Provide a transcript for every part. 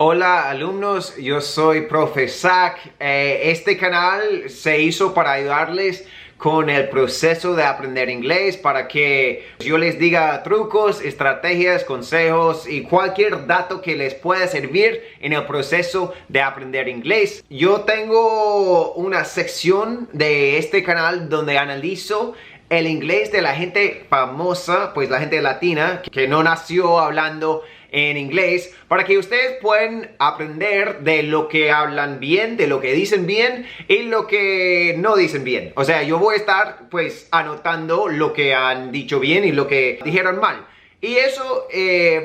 Hola alumnos, yo soy Profe Zach. Este canal se hizo para ayudarles con el proceso de aprender inglés, para que yo les diga trucos, estrategias, consejos y cualquier dato que les pueda servir en el proceso de aprender inglés. Yo tengo una sección de este canal donde analizo el inglés de la gente famosa, pues la gente latina que no nació hablando en inglés, para que ustedes puedan aprender de lo que hablan bien, de lo que dicen bien y lo que no dicen bien. O sea, yo voy a estar pues anotando lo que han dicho bien y lo que dijeron mal. Y eso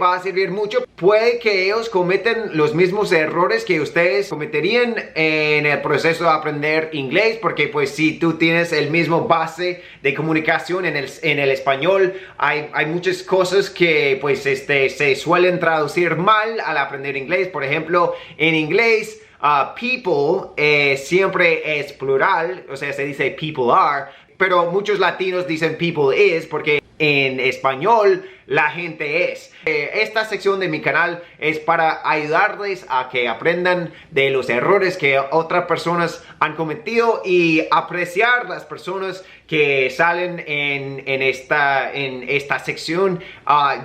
va a servir mucho. Puede que ellos cometen los mismos errores que ustedes cometerían en el proceso de aprender inglés, porque pues si tú tienes el mismo base de comunicación en el español, hay muchas cosas que pues se suelen traducir mal al aprender inglés. Por ejemplo, en inglés people siempre es plural, o sea, se dice people are, pero muchos latinos dicen people is porque en español la gente es. Esta sección de mi canal es para ayudarles a que aprendan de los errores que otras personas han cometido y apreciar las personas que salen en esta sección.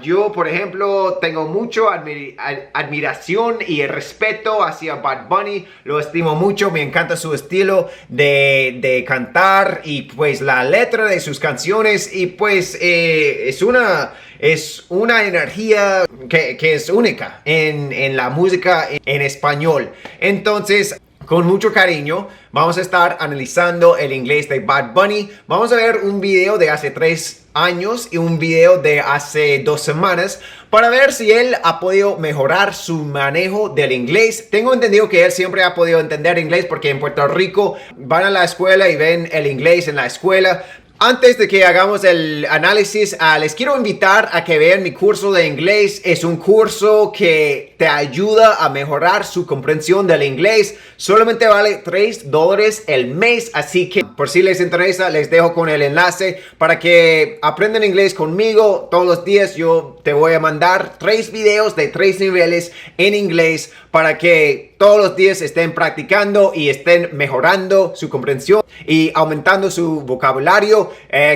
Yo, por ejemplo, tengo mucho admiración y respeto hacia Bad Bunny. Lo estimo mucho, me encanta su estilo de cantar y pues la letra de sus canciones, y pues es una energía que es única en la música en español. Entonces, con mucho cariño, vamos a estar analizando el inglés de Bad Bunny. Vamos a ver un video de hace 3 años y un video de hace 2 semanas para ver si él ha podido mejorar su manejo del inglés. Tengo entendido que él siempre ha podido entender inglés porque en Puerto Rico van a la escuela y ven el inglés en la escuela. Antes de que hagamos el análisis, les quiero invitar a que vean mi curso de inglés. Es un curso que te ayuda a mejorar su comprensión del inglés. Solamente vale $3 el mes, así que por si les interesa, les dejo con el enlace para que aprendan inglés conmigo. Todos los días yo te voy a mandar 3 videos de 3 niveles en inglés para que todos los días estén practicando y estén mejorando su comprensión y aumentando su vocabulario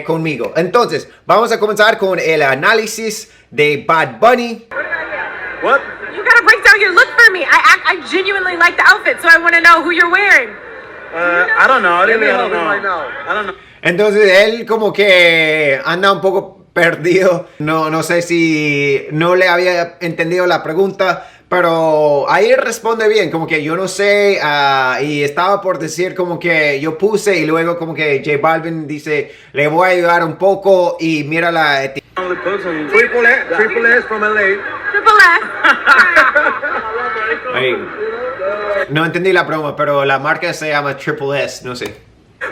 conmigo. Entonces, vamos a comenzar con el análisis de Bad Bunny. What? You gotta break down your look for me. I genuinely like the outfit, so I want to know who you're wearing. I don't know. I don't know. Entonces, él como que anda un poco perdido. No sé si no le había entendido la pregunta, pero ahí responde bien, como que yo no sé, y estaba por decir como que yo puse y luego como que J Balvin dice, le voy a ayudar un poco y mira la etiqueta. Triple S from LA. Triple S. Ahí. No entendí la broma, pero la marca se llama Triple S, no sé.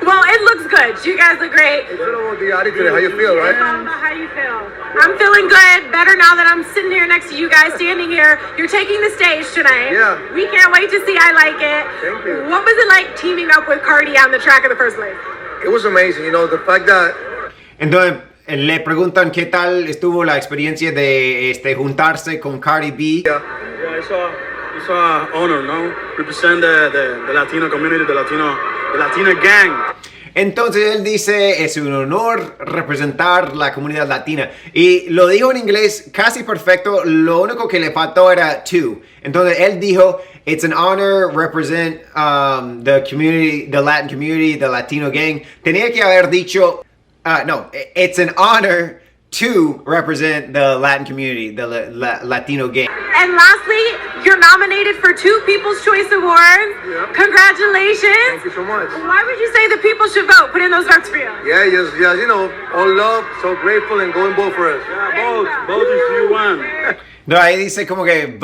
Well, it looks good. You guys look great. How you feel, right? How you feel? I'm feeling good. Better now that I'm sitting here next to you guys, standing here. You're taking the stage tonight. Yeah. We can't wait to see I Like It. Thank you. What was it like teaming up with Cardi on the track in the first place? It was amazing, the fact that... Entonces le preguntan qué tal estuvo la experiencia de juntarse con Cardi B. Yeah, It's an honor, no? Represent the Latino community, the Latina gang. Entonces él dice, es un honor representar la comunidad latina. Y lo dijo en inglés casi perfecto, lo único que le faltó era to. Entonces él dijo, it's an honor represent the community, the Latin community, the Latino gang. Tenía que haber dicho, no, it's an honor to represent the Latin community, the Latino gang. And lastly, you're nominated for 2 People's Choice Awards. Yep. Congratulations. Thank you so much. Why would you say the people should vote? Put in those votes for you. Yeah, just all love, so grateful, and going both for us. Both if you want. No, ahí dice como que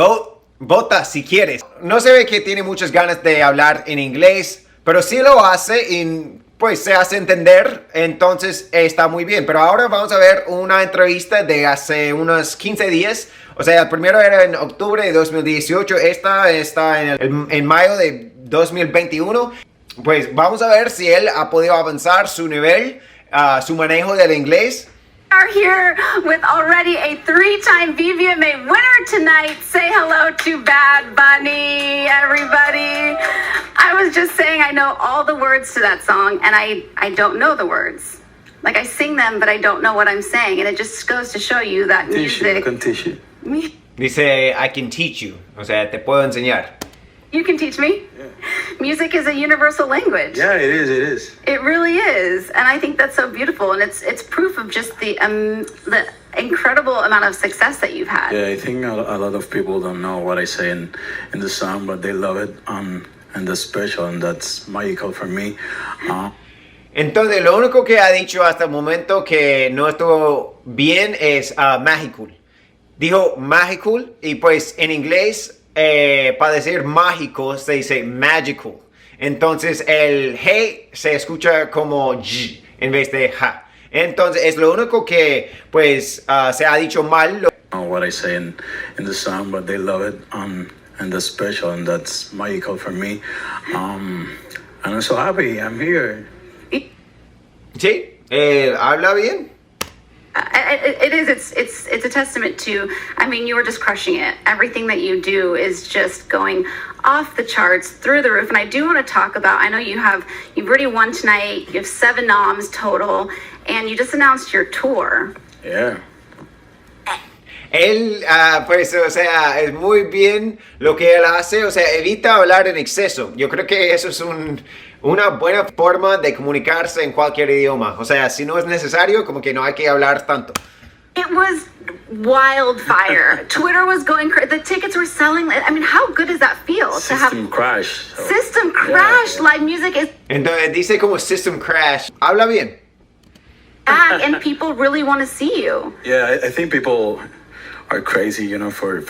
vota si quieres. No se ve que tiene muchas ganas de hablar en inglés, pero sí lo hace y pues se hace entender, entonces está muy bien. Pero ahora vamos a ver una entrevista de hace unos 15 días. O sea, el primero era en octubre de 2018, esta está en mayo de 2021. Pues vamos a ver si él ha podido avanzar su nivel, su manejo del inglés. Are here with already a 3-time VVMA winner tonight. Say hello to Bad Bunny, everybody. I was just saying I know all the words to that song, and I don't know the words. Like, I sing them, but I don't know what I'm saying, and it just goes to show you that music... Dice, I can teach you. O sea, te puedo enseñar. You can teach me. Yeah. Music is a universal language. Yeah, it is. It really is, and I think that's so beautiful, and it's proof of just the incredible amount of success that you've had. Yeah, I think a lot of people don't know what I say in the song, but they love it, and that's special, and that's magical for me. Entonces, lo único que ha dicho hasta el momento que no estuvo bien es magical. Dijo magical, y pues en inglés, para decir mágico, se dice magical. Entonces, el G se escucha como J en vez de ja. Entonces, es lo único que pues se ha dicho mal. What I say in the song, but they love it, and that's special, and that's magical for me. And I'm so happy I'm here. Sí, habla bien. It is. It's a testament to. I mean, you were just crushing it. Everything that you do is just going off the charts, through the roof. And I do want to talk about. I know you've already won tonight. You have 7 noms total, and you just announced your tour. Yeah. Él, pues, o sea, es muy bien lo que él hace, o sea, evita hablar en exceso. Yo creo que eso es una buena forma de comunicarse en cualquier idioma. O sea, si no es necesario, como que no hay que hablar tanto. It was wildfire. Twitter was going crazy. The tickets were selling. I mean, how good does that feel to have System crash? System crash? Yeah. Live music is Entonces dice como system crash. Habla bien. back, and people really want to see you. Yeah, I think people are crazy, you know, for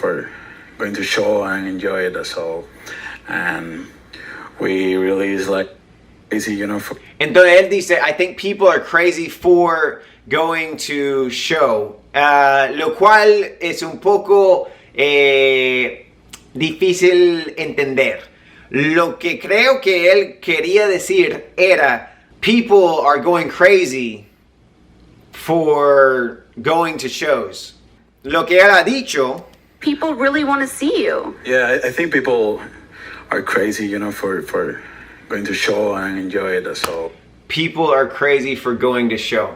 going to show and enjoy it. So, and we really is like crazy, you know. Entonces él dice, I think people are crazy for going to show, lo cual es un poco difícil entender. Lo que creo que él quería decir era, people are going crazy for going to shows. Lo que él ha dicho, people really want to see you. Yeah, I think people are crazy, you know, for going to show and enjoy it. So people are crazy for going to show.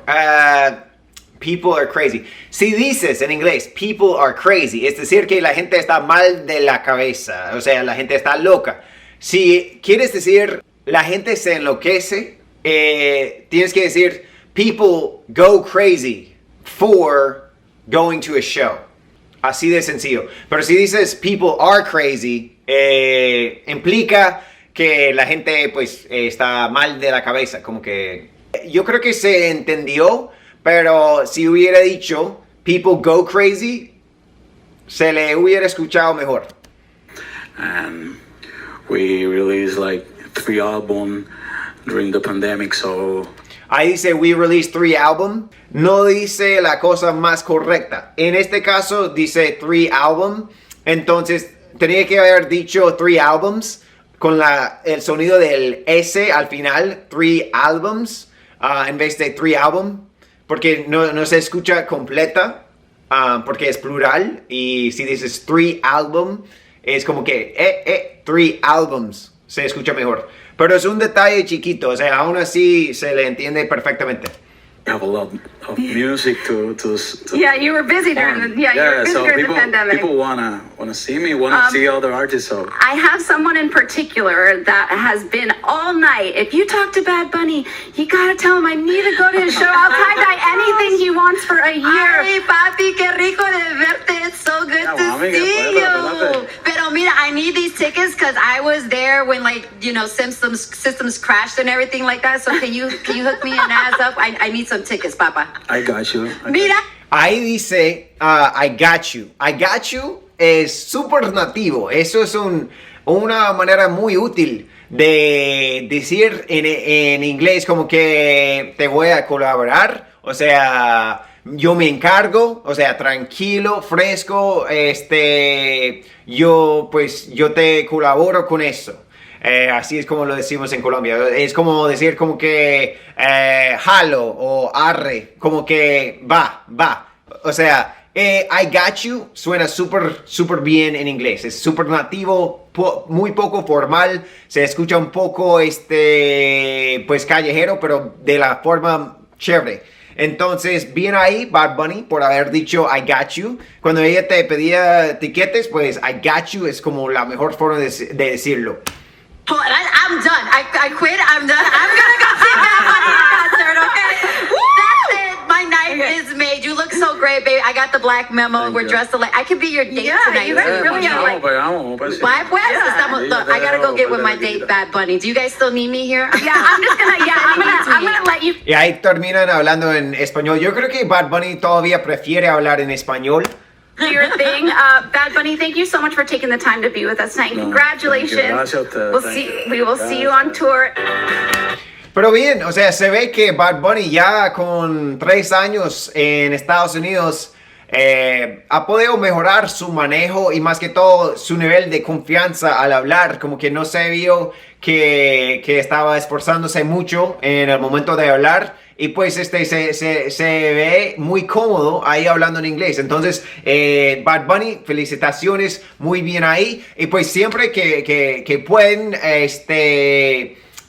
People are crazy. Si dices en inglés, people are crazy, es decir que la gente está mal de la cabeza, o sea, la gente está loca. Si quieres decir, la gente se enloquece, tienes que decir, people go crazy for going to a show. Así de sencillo. Pero si dices people are crazy, implica que la gente pues está mal de la cabeza. Como que yo creo que se entendió, pero si hubiera dicho people go crazy, se le hubiera escuchado mejor. And we released like 3 albums during the pandemic, so ahí dice, we released 3 albums. No dice la cosa más correcta. En este caso dice 3 albums. Entonces tenía que haber dicho 3 albums con el sonido del S al final. 3 albums en vez de 3 albums. Porque no se escucha completa. Porque es plural. Y si dices 3 albums, es como que 3 albums. Se escucha mejor. Pero es un detalle chiquito, o sea, aún así se le entiende perfectamente. We have a lot of music to Yeah, you were busy during the you were busy so during people, the pandemic. people wanna see me, wanna see other artists. So I have someone in particular that has been all night. If you talk to Bad Bunny, you gotta tell him I need to go to his show. I'll tie-dye anything he wants for a year. Ay, papi, qué rico de verte. It's so good to see you. Pero mira, I need these tickets because I was there when, like, you know, systems crashed and everything like that. So can you hook me and ass up? I need some tickets, papa. I got you. Mira. Ahí dice, I got you. I got you es súper nativo. Eso es una manera muy útil de decir en inglés como que te voy a colaborar. O sea, yo me encargo, o sea, tranquilo, fresco, yo te colaboro con eso. Así es como lo decimos en Colombia. Es como decir como que jalo o arre, como que va. O sea, I got you suena súper bien en inglés. Es súper nativo, muy poco formal. Se escucha un poco, pues callejero, pero de la forma chévere. Entonces, bien ahí, Bad Bunny, por haber dicho I got you. Cuando ella te pedía tiquetes, pues I got you es como la mejor forma de decirlo. I'm done. I quit. I'm done. I'm gonna go see Bad Bunny concert, okay? That's it. My night is made. You look so great, baby. I got the black memo. We're dressed alike. I could be your date tonight. You guys really are like... Why? Look, I gotta go get with my date, Bad Bunny. Do you guys still need me here? Yeah, I'm gonna let you... Y ahí terminan hablando en español. Yo creo que Bad Bunny todavía prefiere hablar en español. Do your thing. Bad Bunny, thank you so much for taking the time to be with us tonight. Congratulations. We will see you on tour. Pero bien, o sea, se ve que Bad Bunny ya con 3 años en Estados Unidos ha podido mejorar su manejo y más que todo su nivel de confianza al hablar. Como que no se vio que estaba esforzándose mucho en el momento de hablar. Y pues se ve muy cómodo ahí hablando en inglés. Entonces, Bad Bunny, felicitaciones, muy bien ahí. Y pues siempre que pueden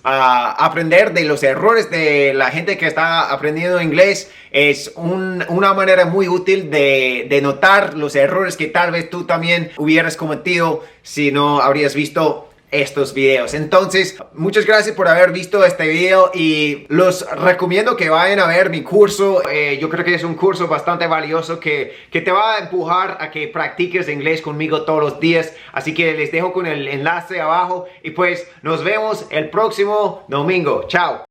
aprender de los errores de la gente que está aprendiendo inglés, es una manera muy útil de notar los errores que tal vez tú también hubieras cometido si no habrías visto estos videos. Entonces, muchas gracias por haber visto este video y los recomiendo que vayan a ver mi curso. Yo creo que es un curso bastante valioso que te va a empujar a que practiques inglés conmigo todos los días. Así que les dejo con el enlace abajo y pues nos vemos el próximo domingo. Chao.